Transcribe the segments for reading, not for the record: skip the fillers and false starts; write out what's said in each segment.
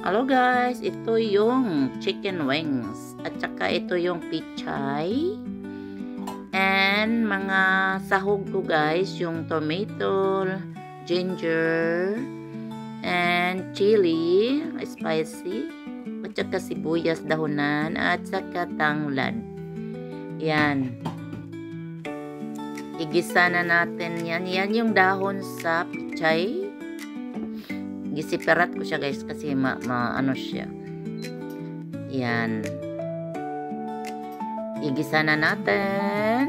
Hello guys, ito yung chicken wings at saka ito yung pichay and mga sahog ko guys, yung tomato, ginger and chili, spicy at saka sibuyas dahunan at saka tanglad. Yan, igisa na natin yan. Yan yung dahon sa pichay. Gisiperat ko siya guys kasi ano siya. Yan. Igisa na natin.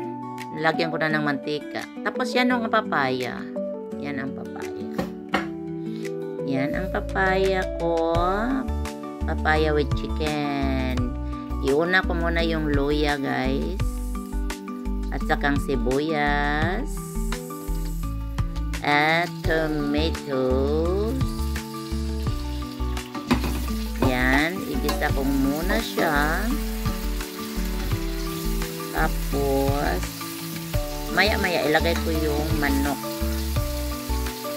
Lagyan ko na ng mantika. Tapos yan ang papaya. Yan ang papaya. Yan ang papaya ko. Papaya with chicken. Iuna ko muna yung luya guys. At sakang sibuyas. At tomatoes. Yan, igisa ko muna siya. Tapos, maya-maya ilagay ko yung manok.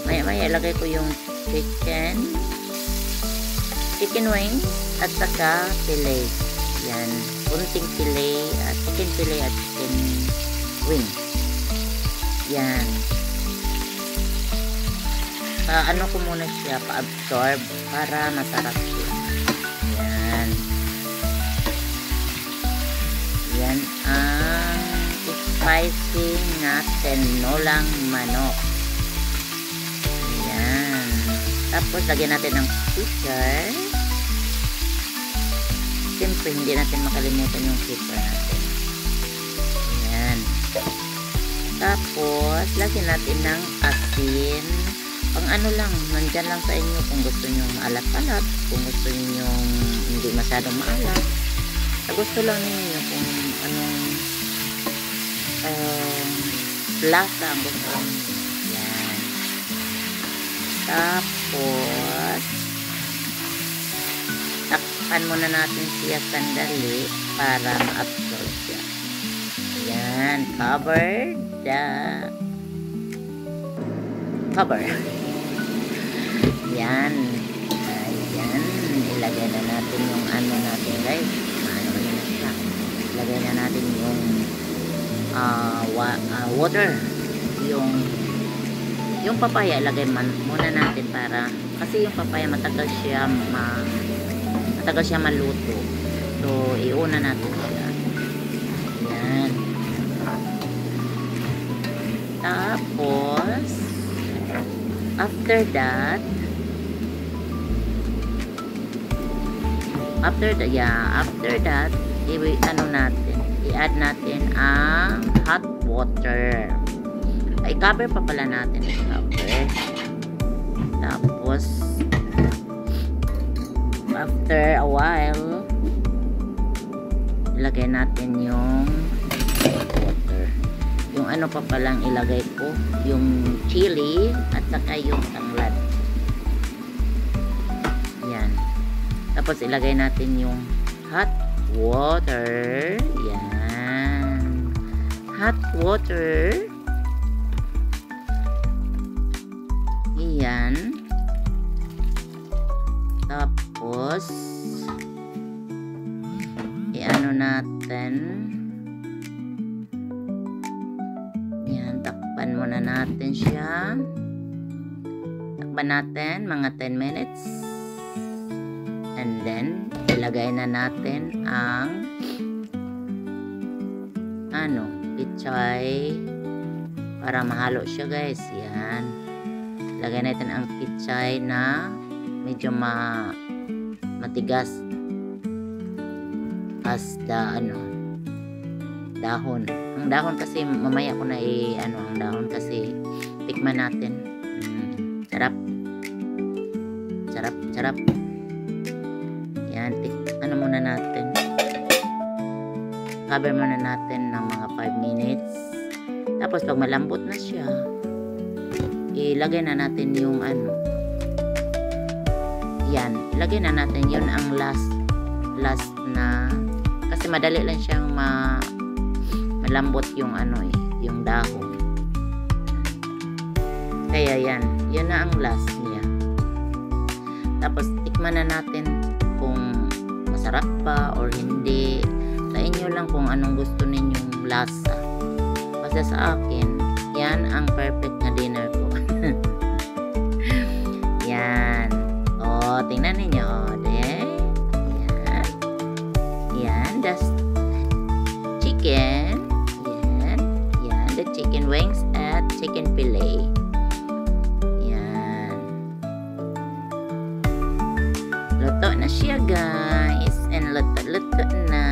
Maya-maya ilagay ko yung chicken wings at saka filet. Yan, kunting filet at chicken filet at chicken wings. Yan. Ano ko muna siya, pa-absorb para masarap siya. Yan. Yan ang spicy na tinolang manok. Yan. Tapos, lagyan natin ng pepper. Siyempre, hindi natin makalimutan yung pepper natin. Yan. Tapos, lagyan natin ng asin. Pang ano lang, nandyan lang sa inyo kung gusto nyo maalat-alat, kung gusto nyo hindi masyadong maalat. Sa gusto lang ninyo kung anong lasa ang gusto nyo. Yan. Tapos, takpan muna natin siya sandali para ma-absorb siya. Yan. Cover. Yan. Ayan. Ilagay na natin yung ano natin guys. Ano na siya. Ilagay na natin yung water. Yung papaya ilagay muna natin para kasi yung papaya matagal siya maluto. So, iuna natin siya. Ayan. Tapos, after that, i-add natin ang hot water. Ay, cover pa pala natin. Cover. Tapos, after a while, ilagay natin yung water. Yung ano pa palang ilagay ko, yung chili at saka yung tanglad. Yan. Tapos ilagay natin yung hot water. Yan. Hot water. Yan. Tapos i-ano natin. Yan, takpan muna natin siya. Takpan natin mga 10 minutes. And then, ilagay na natin ang pichay para mahalo siya guys. Yan. Ilagay natin ang pichay na medyo matigas as dahon. Ang dahon kasi mamaya ko na ang dahon kasi tikman natin. Sarap. Yan, muna natin. Cover muna natin ng mga 5 minutes. Tapos pag malambot na siya, ilagay na natin yung yan, ilagay na natin yun ang last na kasi madali lang siyang malambot yung yung dahon. Kaya yan na ang last niya. Tapos tikman na natin kung masarap pa or hindi. Sa inyo lang kung anong gusto ninyong lasa. Basta sa akin, yan ang perfect na dinner ko. Yan. O, tingnan ninyo. O, yan. Yan. That's chicken. Yan. Yan. The chicken wings at chicken fillet. Yan. Luto na siya, guys. And luto na.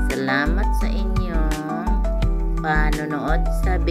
Salamat sa inyong panonood sa video.